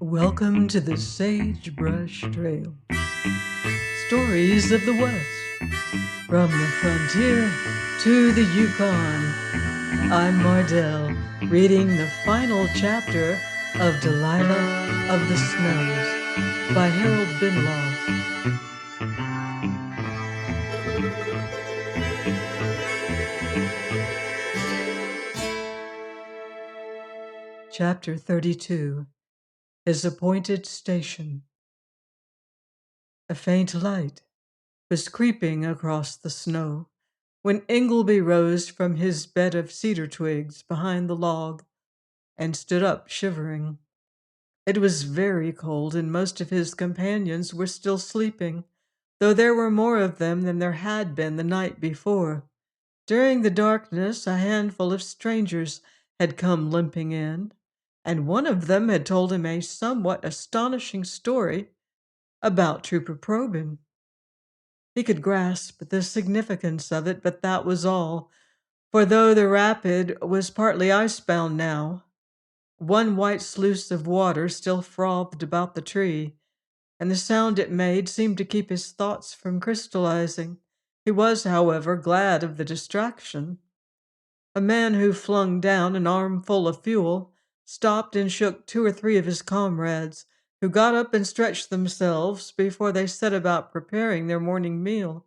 Welcome to the Sagebrush Trail. Stories of the West. From the frontier to the Yukon. I'm Mardell, reading the final chapter of Delilah of the Snows by Harold Binloff. Chapter 32. His Appointed Station. A faint light was creeping across the snow when Ingleby rose from his bed of cedar twigs behind the log and stood up shivering. It was very cold, and most of his companions were still sleeping, though there were more of them than there had been the night before. During the darkness, a handful of strangers had come limping in, and one of them had told him a somewhat astonishing story about Trooper Probyn. He could grasp the significance of it, but that was all, for though the rapid was partly icebound now, one white sluice of water still frothed about the tree, and the sound it made seemed to keep his thoughts from crystallizing. He was, however, glad of the distraction. A man who flung down an armful of fuel stopped and shook two or three of his comrades, who got up and stretched themselves before they set about preparing their morning meal.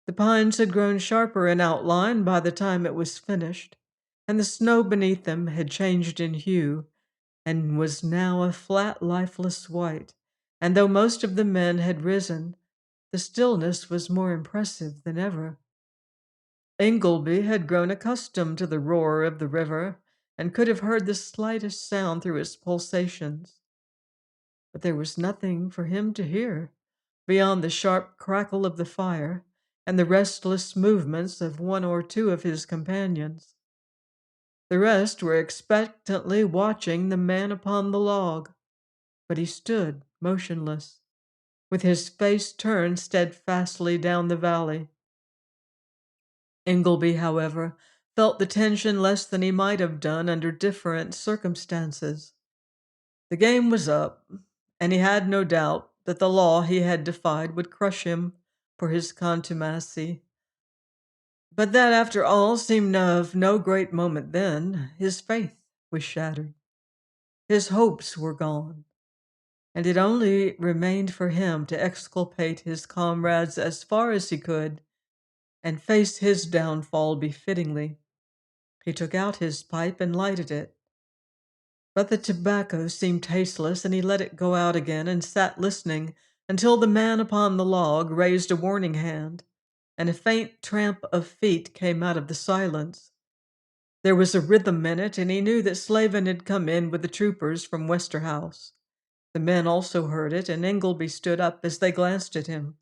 The pines had grown sharper in outline by the time it was finished, and the snow beneath them had changed in hue and was now a flat, lifeless white. And though most of the men had risen, the stillness was more impressive than ever. Ingleby had grown accustomed to the roar of the river and could have heard the slightest sound through its pulsations. But there was nothing for him to hear beyond the sharp crackle of the fire and the restless movements of one or two of his companions. The rest were expectantly watching the man upon the log, but he stood motionless, with his face turned steadfastly down the valley. Ingleby, however, felt the tension less than he might have done under different circumstances. The game was up, and he had no doubt that the law he had defied would crush him for his contumacy. But that, after all, seemed of no great moment then. His faith was shattered. His hopes were gone, and it only remained for him to exculpate his comrades as far as he could and face his downfall befittingly. He took out his pipe and lighted it. But the tobacco seemed tasteless, and he let it go out again and sat listening until the man upon the log raised a warning hand, and a faint tramp of feet came out of the silence. There was a rhythm in it, and he knew that Slavin had come in with the troopers from Westerhouse. The men also heard it, and Ingleby stood up as they glanced at him.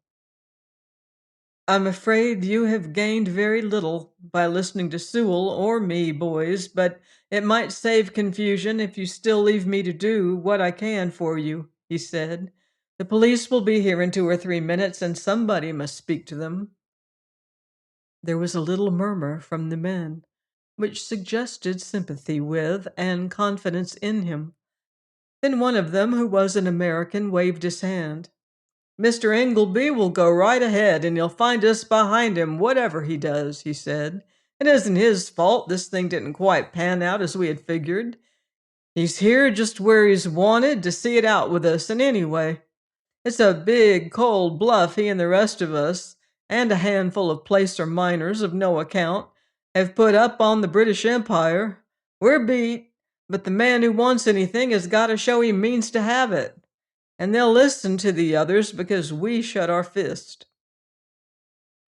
"I'm afraid you have gained very little by listening to Sewell or me, boys, but it might save confusion if you still leave me to do what I can for you," he said. "The police will be here in 2 or 3 minutes, and somebody must speak to them." There was a little murmur from the men, which suggested sympathy with and confidence in him. Then one of them, who was an American, waved his hand. "Mr. Ingleby will go right ahead, and you'll find us behind him, whatever he does," he said. "It isn't his fault this thing didn't quite pan out as we had figured. He's here just where he's wanted to see it out with us, and anyway, it's a big, cold bluff he and the rest of us, and a handful of placer miners of no account, have put up on the British Empire. We're beat, but the man who wants anything has got to show he means to have it. And they'll listen to the others because we shut our fist."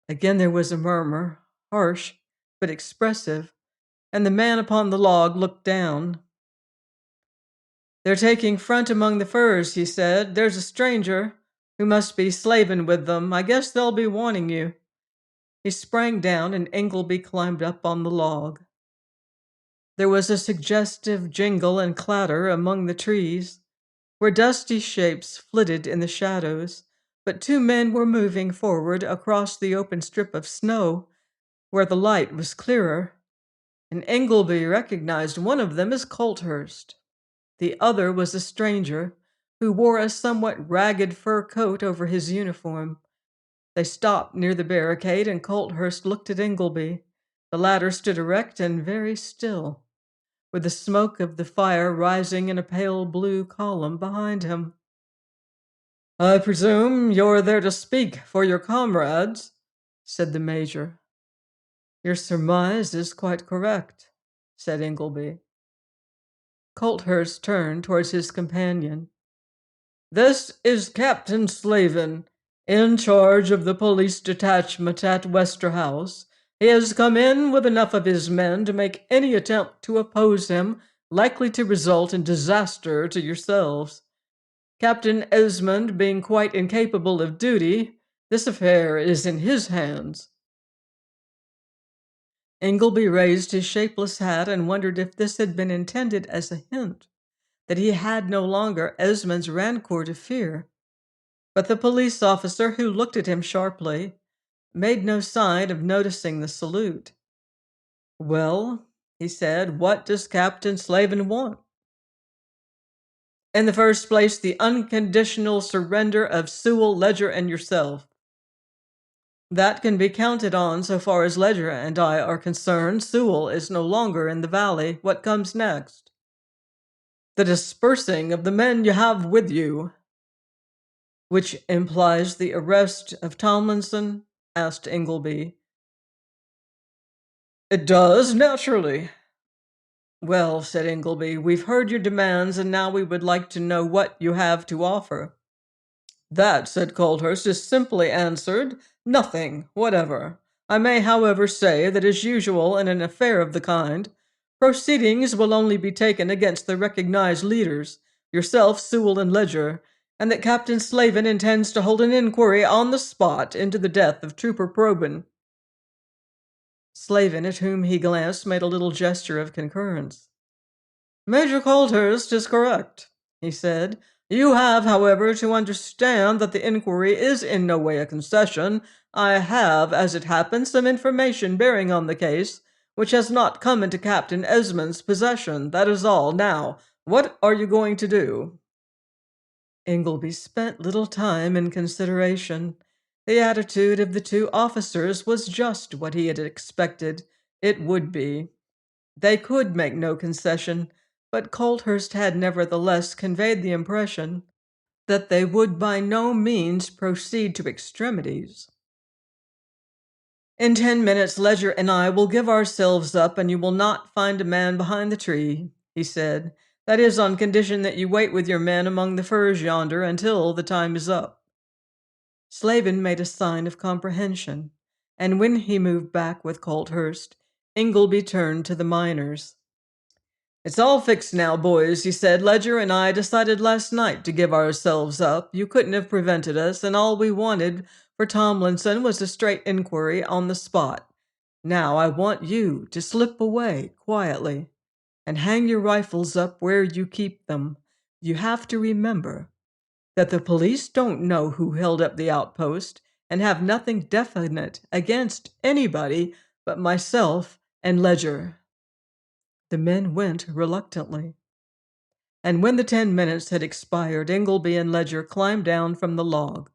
Again there was a murmur, harsh but expressive, and the man upon the log looked down. "They're taking front among the firs," he said. "There's a stranger who must be slaving with them. I guess they'll be wanting you." He sprang down, and Ingleby climbed up on the log. There was a suggestive jingle and clatter among the trees, where dusty shapes flitted in the shadows, but two men were moving forward across the open strip of snow, where the light was clearer, and Ingleby recognized one of them as Colthurst. The other was a stranger who wore a somewhat ragged fur coat over his uniform. They stopped near the barricade, and Colthurst looked at Ingleby. The latter stood erect and very still, with the smoke of the fire rising in a pale blue column behind him. "I presume you're there to speak for your comrades," said the major. "Your surmise is quite correct," said Ingleby. Colthurst turned towards his companion. "This is Captain Slavin, in charge of the police detachment at Westerhouse. He has come in with enough of his men to make any attempt to oppose him likely to result in disaster to yourselves. Captain Esmond being quite incapable of duty, this affair is in his hands." Ingleby raised his shapeless hat and wondered if this had been intended as a hint that he had no longer Esmond's rancor to fear. But the police officer, who looked at him sharply, made no sign of noticing the salute. "Well," he said, "what does Captain Slavin want?" "In the first place, the unconditional surrender of Sewell, Ledger, and yourself." "That can be counted on so far as Ledger and I are concerned. Sewell is no longer in the valley. What comes next?" "The dispersing of the men you have with you." "Which implies the arrest of Tomlinson?" asked Ingleby. "It does, naturally." "Well," said Ingleby, "we've heard your demands, and now we would like to know what you have to offer." "That," said Colthurst, "is simply answered. Nothing whatever. I may, however, say that, as usual in an affair of the kind, proceedings will only be taken against the recognized leaders, yourself, Sewell, and Ledger, and that Captain Slavin intends to hold an inquiry on the spot into the death of Trooper Probyn." Slavin, at whom he glanced, made a little gesture of concurrence. "Major Colthurst is correct," he said. "You have, however, to understand that the inquiry is in no way a concession. I have, as it happens, some information bearing on the case, which has not come into Captain Esmond's possession. That is all. Now, what are you going to do?" Ingleby spent little time in consideration. The attitude of the two officers was just what he had expected it would be. They could make no concession, but Colthurst had nevertheless conveyed the impression that they would by no means proceed to extremities. "In 10 minutes, Ledger and I will give ourselves up, and you will not find a man behind the tree," he said. "That is, on condition that you wait with your men among the firs yonder until the time is up." Slavin made a sign of comprehension, and when he moved back with Colthurst, Ingleby turned to the miners. "It's all fixed now, boys," he said. "Ledger and I decided last night to give ourselves up. You couldn't have prevented us, and all we wanted for Tomlinson was a straight inquiry on the spot. Now I want you to slip away quietly and hang your rifles up where you keep them. You have to remember that the police don't know who held up the outpost and have nothing definite against anybody but myself and Ledger." The men went reluctantly, and when the 10 minutes had expired, Ingleby and Ledger climbed down from the log.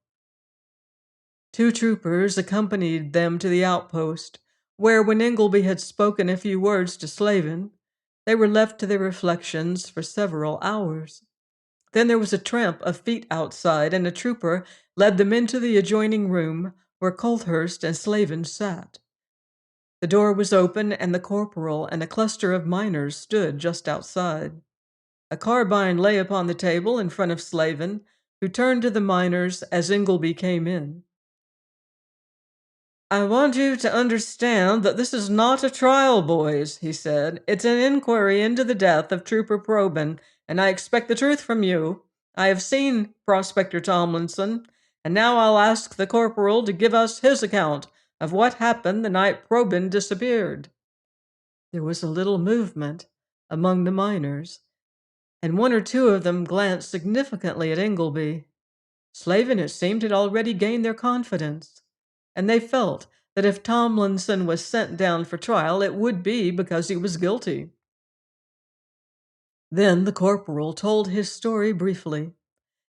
Two troopers accompanied them to the outpost, where, when Ingleby had spoken a few words to Slavin, they were left to their reflections for several hours. Then there was a tramp of feet outside, and a trooper led them into the adjoining room where Colthurst and Slavin sat. The door was open, and the corporal and a cluster of miners stood just outside. A carbine lay upon the table in front of Slavin, who turned to the miners as Ingleby came in. "I want you to understand that this is not a trial, boys," he said. "It's an inquiry into the death of Trooper Probyn, and I expect the truth from you. I have seen Prospector Tomlinson, and now I'll ask the corporal to give us his account of what happened the night Probyn disappeared." There was a little movement among the miners, and one or two of them glanced significantly at Ingleby. Slavin, it seemed, had already gained their confidence, and they felt that if Tomlinson was sent down for trial, it would be because he was guilty. Then the corporal told his story briefly,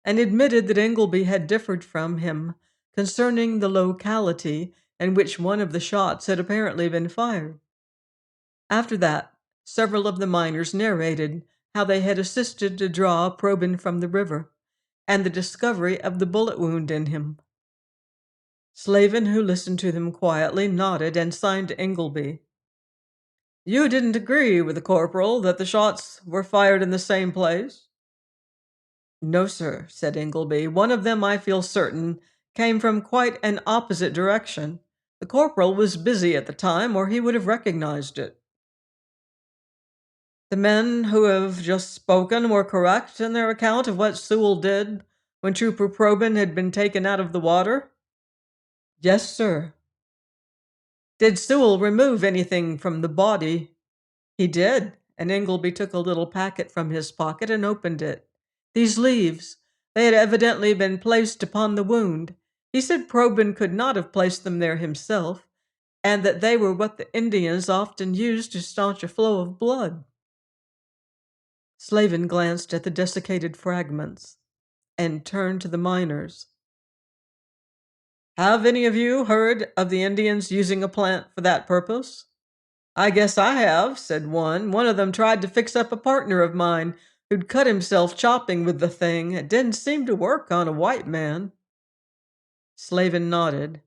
and admitted that Ingleby had differed from him concerning the locality in which one of the shots had apparently been fired. After that, several of the miners narrated how they had assisted to draw Probyn from the river, and the discovery of the bullet wound in him. Slavin, who listened to them quietly, nodded and signed to Ingleby. "You didn't agree with the corporal that the shots were fired in the same place?" "No, sir," said Ingleby. "One of them, I feel certain, came from quite an opposite direction. The corporal was busy at the time, or he would have recognized it." "The men who have just spoken were correct in their account of what Sewell did when Trooper Probyn had been taken out of the water?" "Yes, sir." "Did Sewell remove anything from the body?" "He did," and Ingleby took a little packet from his pocket and opened it. "These leaves. They had evidently been placed upon the wound. He said Probyn could not have placed them there himself, and that they were what the Indians often use to staunch a flow of blood." Slavin glanced at the desiccated fragments and turned to the miners. "Have any of you heard of the Indians using a plant for that purpose?" "I guess I have," said one. "One of them tried to fix up a partner of mine who'd cut himself chopping with the thing. It didn't seem to work on a white man." Slavin nodded.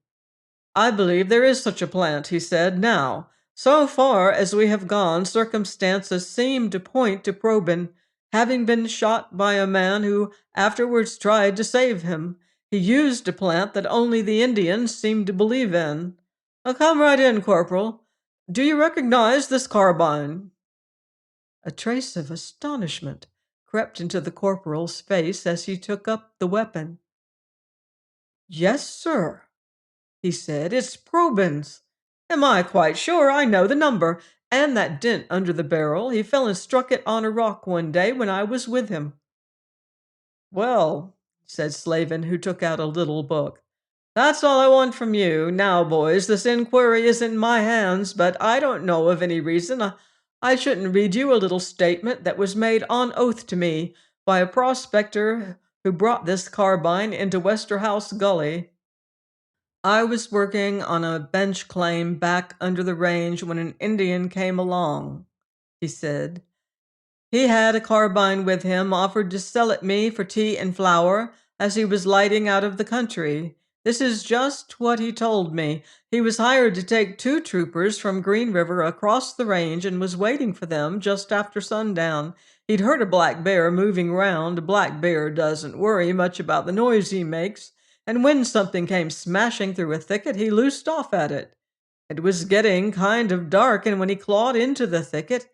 "I believe there is such a plant," he said. "Now, so far as we have gone, circumstances seem to point to Probyn having been shot by a man who afterwards tried to save him. He used a plant that only the Indians seem to believe in. Now come right in, Corporal. Do you recognize this carbine?" A trace of astonishment crept into the corporal's face as he took up the weapon. "Yes, sir," he said, "it's Probyn's. Am I quite sure I know the number? And that dent under the barrel. He fell and struck it on a rock one day when I was with him." "Well," said Slavin, who took out a little book, "that's all I want from you. Now, boys, this inquiry is in my hands, but I don't know of any reason I shouldn't read you a little statement that was made on oath to me by a prospector who brought this carbine into Westerhouse Gully. I was working on a bench claim back under the range when an Indian came along," he said. "He had a carbine with him, offered to sell it me for tea and flour as he was lighting out of the country. This is just what he told me. He was hired to take 2 troopers from Green River across the range and was waiting for them just after sundown. He'd heard a black bear moving round. A black bear doesn't worry much about the noise he makes, and when something came smashing through a thicket, he loosed off at it. It was getting kind of dark, and when he clawed into the thicket,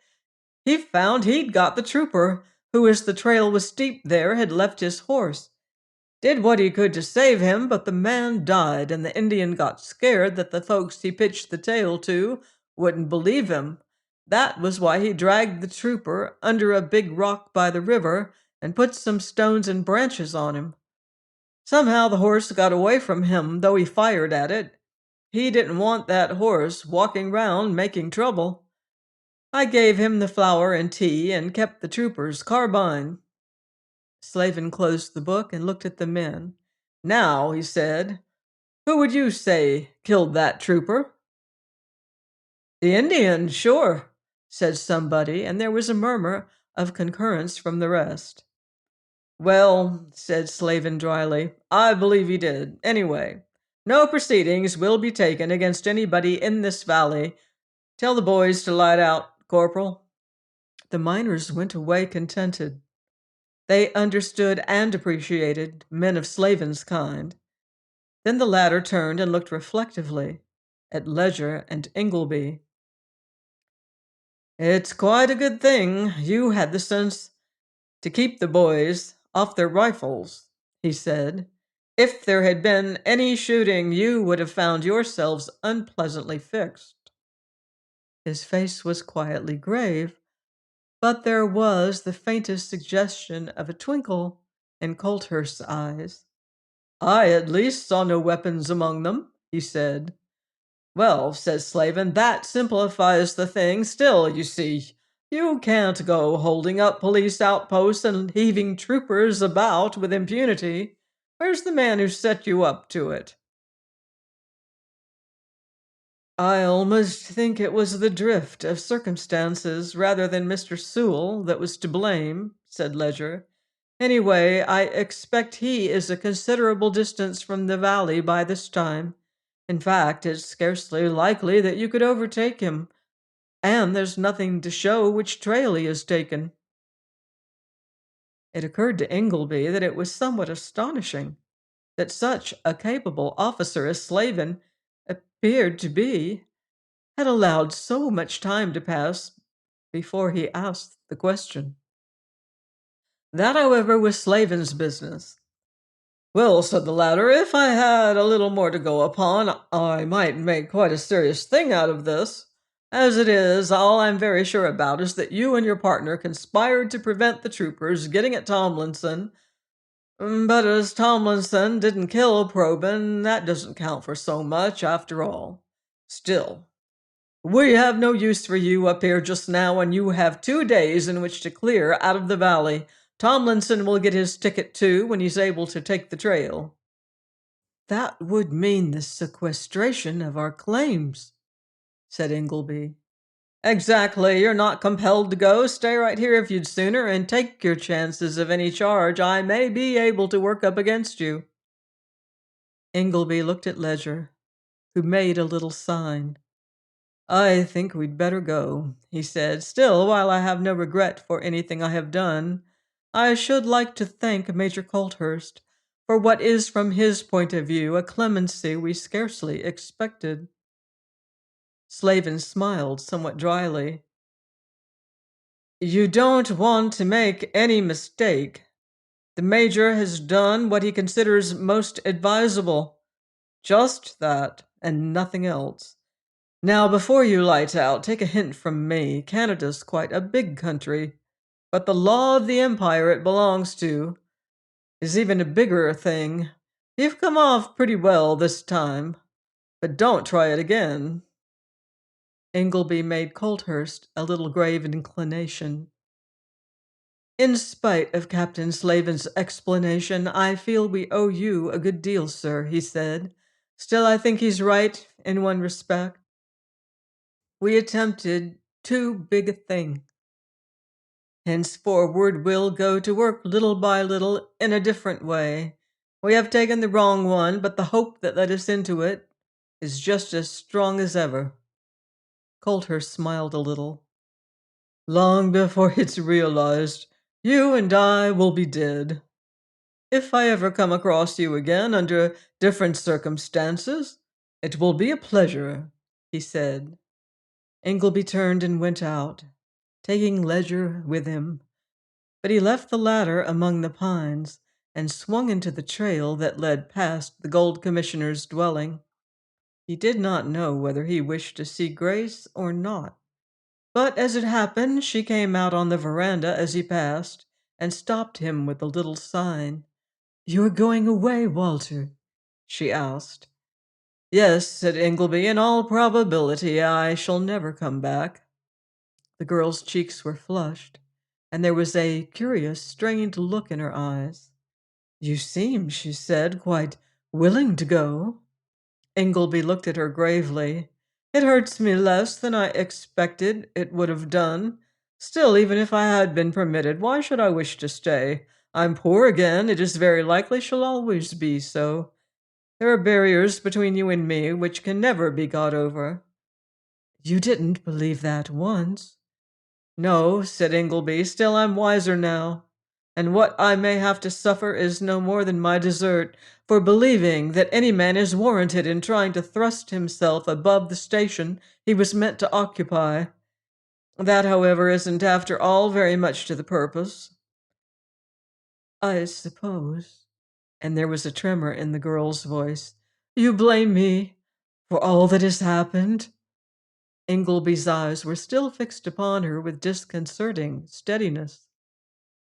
he found he'd got the trooper, who, as the trail was steep there, had left his horse. Did what he could to save him, but the man died, and the Indian got scared that the folks he pitched the tale to wouldn't believe him. That was why he dragged the trooper under a big rock by the river and put some stones and branches on him. Somehow the horse got away from him, though he fired at it. He didn't want that horse walking round making trouble. I gave him the flour and tea and kept the trooper's carbine." Slavin closed the book and looked at the men. "Now," he said, "who would you say killed that trooper?" "The Indian, sure," said somebody, and there was a murmur of concurrence from the rest. "Well," said Slavin dryly, "I believe he did. Anyway, no proceedings will be taken against anybody in this valley. Tell the boys to light out, Corporal." The miners went away contented. They understood and appreciated men of Slavin's kind. Then the latter turned and looked reflectively at Ledger and Ingleby. "It's quite a good thing you had the sense to keep the boys off their rifles," he said. "If there had been any shooting, you would have found yourselves unpleasantly fixed." His face was quietly grave, but there was the faintest suggestion of a twinkle in Colthurst's eyes. "I at least saw no weapons among them," he said. "Well," said Slavin, "that simplifies the thing. Still, you see, You can't go holding up police outposts and heaving troopers about with impunity. Where's the man who set you up to it? I almost think it was the drift of circumstances rather than Mr. Sewell that was to blame, said Ledger. Anyway, I expect he is a considerable distance from the valley by this time. In fact, it's scarcely likely that you could overtake him, and there's nothing to show which trail he has taken. It occurred to Ingleby that it was somewhat astonishing that such a capable officer as Slavin appeared to be had allowed so much time to pass before he asked the question. That, however, was Slavin's business. Well, said the latter, if I had a little more to go upon, I might make quite a serious thing out of this. As it is, all I'm very sure about is that you and your partner conspired to prevent the troopers getting at Tomlinson. But as Tomlinson didn't kill Probyn, that doesn't count for so much after all. Still, we have no use for you up here just now, and you have 2 days in which to clear out of the valley. Tomlinson will get his ticket too when he's able to take the trail. That would mean the sequestration of our claims, said Ingleby. Exactly. You're not compelled to go. Stay right here if you'd sooner, and take your chances of any charge I may be able to work up against you. Ingleby looked at Ledger, who made a little sign. I think we'd better go, he said. Still, while I have no regret for anything I have done, I should like to thank Major Colthurst for what is, from his point of view, a clemency we scarcely expected. Slavin smiled somewhat dryly. You don't want to make any mistake. The Major has done what he considers most advisable. Just that, and nothing else. Now, before you light out, take a hint from me. Canada's quite a big country, but the law of the empire it belongs to is even a bigger thing. You've come off pretty well this time, but don't try it again. Ingleby made Colthurst a little grave inclination. In spite of Captain Slavin's explanation, I feel we owe you a good deal, sir, he said. Still, I think he's right in one respect. We attempted too big a thing. Henceforward, we'll go to work little by little in a different way. We have taken the wrong one, but the hope that led us into it is just as strong as ever. Colthurst smiled a little. Long before it's realized, you and I will be dead. If I ever come across you again under different circumstances, it will be a pleasure, he said. Ingleby turned and went out, taking Ledger with him, but he left the latter among the pines and swung into the trail that led past the Gold Commissioner's dwelling. He did not know whether he wished to see Grace or not, but as it happened, she came out on the veranda as he passed and stopped him with a little sign. "You're going away, Walter?" she asked. "Yes," said Ingleby, "in all probability I shall never come back." The girl's cheeks were flushed, and there was a curious, strained look in her eyes. "You seem," she said, "quite willing to go." Ingleby looked at her gravely. "It hurts me less than I expected it would have done. Still, even if I had been permitted, why should I wish to stay? I'm poor again. It is very likely shall always be so. There are barriers between you and me which can never be got over." "You didn't believe that once." "No," said Ingleby. "Still, I'm wiser now, and what I may have to suffer is no more than my desert for believing that any man is warranted in trying to thrust himself above the station he was meant to occupy. That, however, isn't after all very much to the purpose." "I suppose," and there was a tremor in the girl's voice, "you blame me for all that has happened?" Ingleby's eyes were still fixed upon her with disconcerting steadiness.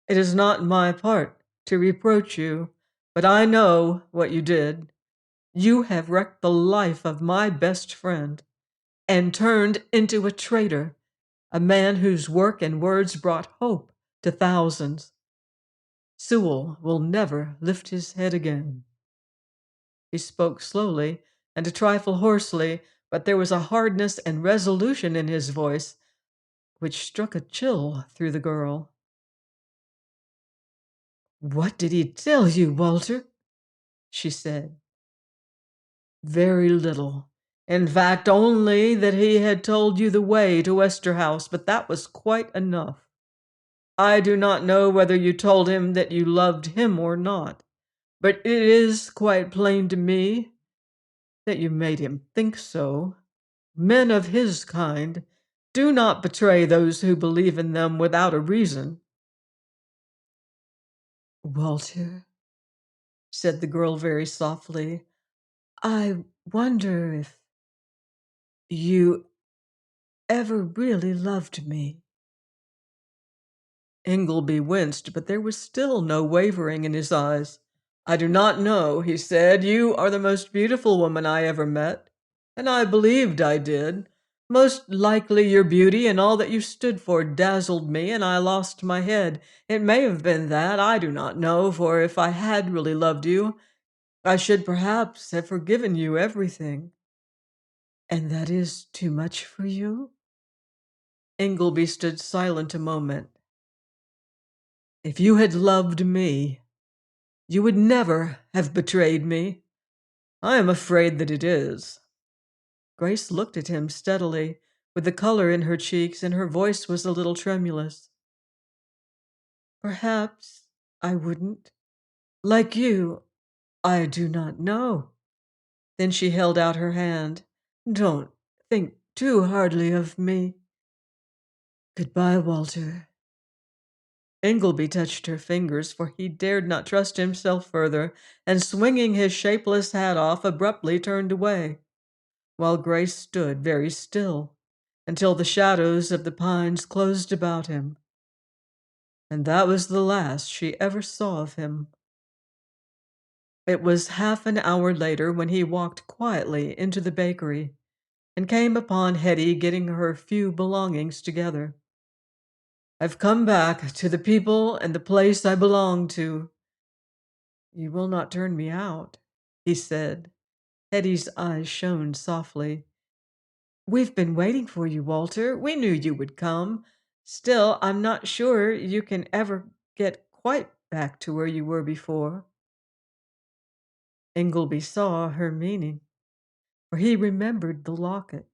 "It is not my part to reproach you, but I know what you did. You have wrecked the life of my best friend and turned into a traitor, a man whose work and words brought hope to thousands. Sewell will never lift his head again. He spoke slowly and a trifle hoarsely, but there was a hardness and resolution in his voice which struck a chill through the girl. "What did he tell you, Walter?" she said. "Very little. In fact, only that he had told you the way to Westerhouse, but that was quite enough. I do not know whether you told him that you loved him or not, but it is quite plain to me that you made him think so. Men of his kind do not betray those who believe in them without a reason." "Walter," said the girl very softly, "I wonder if you ever really loved me." Ingleby winced, but there was still no wavering in his eyes. "I do not know," he said. "You are the most beautiful woman I ever met, and I believed I did. Most likely your beauty and all that you stood for dazzled me, and I lost my head. It may have been that, I do not know, for if I had really loved you, I should perhaps have forgiven you everything." "And that is too much for you?" Ingleby stood silent a moment. "If you had loved me, you would never have betrayed me. I am afraid that it is." Grace looked at him steadily, with the color in her cheeks, and her voice was a little tremulous. "Perhaps I wouldn't. Like you, I do not know." Then she held out her hand. "Don't think too hardly of me. Goodbye, Walter." Ingleby touched her fingers, for he dared not trust himself further, and swinging his shapeless hat off, abruptly turned away, while Grace stood very still until the shadows of the pines closed about him. And that was the last she ever saw of him. It was half an hour later when he walked quietly into the bakery and came upon Hetty getting her few belongings together. "I've come back to the people and the place I belong to. You will not turn me out," he said. Hetty's eyes shone softly. "We've been waiting for you, Walter. We knew you would come. Still, I'm not sure you can ever get quite back to where you were before." Ingleby saw her meaning, for he remembered the locket,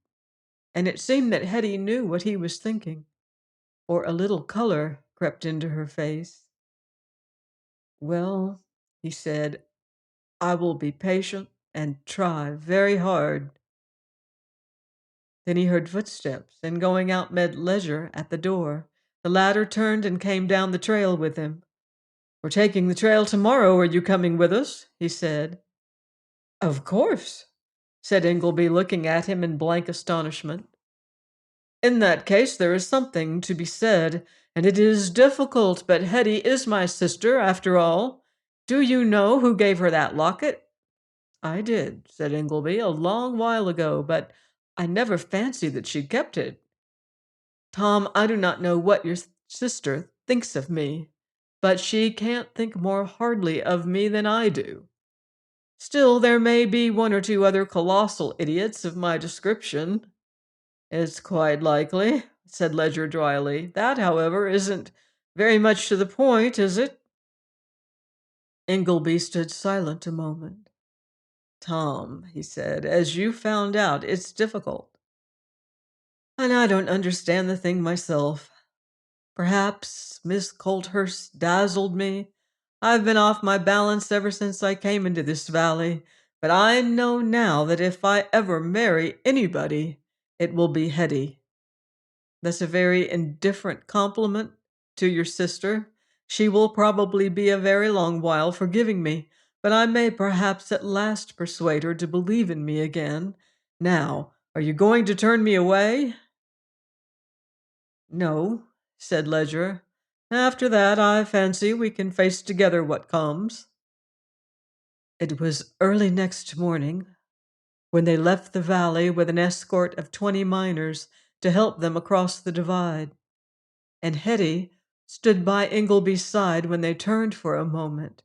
and it seemed that Hetty knew what he was thinking, for a little color crept into her face. "Well," he said, "I will be patient and try very hard." Then he heard footsteps, and going out met Ledger at the door. The latter turned and came down the trail with him. "We're taking the trail tomorrow. Are you coming with us?" he said. "Of course," said Ingleby, looking at him in blank astonishment. "In that case, there is something to be said, and it is difficult, but Hetty is my sister, after all. Do you know who gave her that locket?" "I did," said Ingleby, "a long while ago, but I never fancied that she kept it. Tom, I do not know what your sister thinks of me, but she can't think more hardly of me than I do. Still, there may be one or two other colossal idiots of my description." "It's quite likely," said Ledger dryly. "That, however, isn't very much to the point, is it?" Ingleby stood silent a moment. "Tom," he said, "as you found out, it's difficult. And I don't understand the thing myself. Perhaps Miss Colthurst dazzled me. I've been off my balance ever since I came into this valley, but I know now that if I ever marry anybody, it will be Hetty. That's a very indifferent compliment to your sister. She will probably be a very long while forgiving me, but I may perhaps at last persuade her to believe in me again. Now, are you going to turn me away?" "No," said Ledger. "After that, I fancy we can face together what comes." It was early next morning when they left the valley with an escort of 20 miners to help them across the divide. And Hetty stood by Ingleby's side when they turned for a moment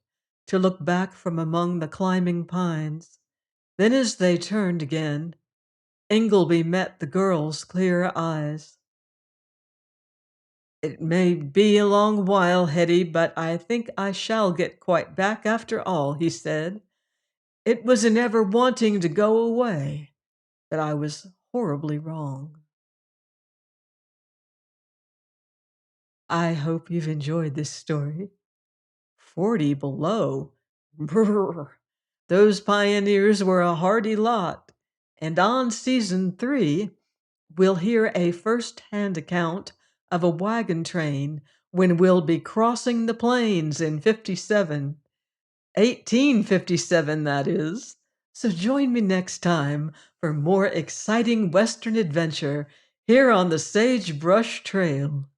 to look back from among the climbing pines. Then, as they turned again, Ingleby met the girl's clear eyes. "It may be a long while, Hetty, but I think I shall get quite back after all," he said. "It was in ever wanting to go away that I was horribly wrong." I hope you've enjoyed this story. 40 below. Brr. Those pioneers were a hardy lot. And on season 3, we'll hear a first hand account of a wagon train when we'll be crossing the plains in 57. 1857, that is. So join me next time for more exciting Western adventure here on the Sagebrush Trail.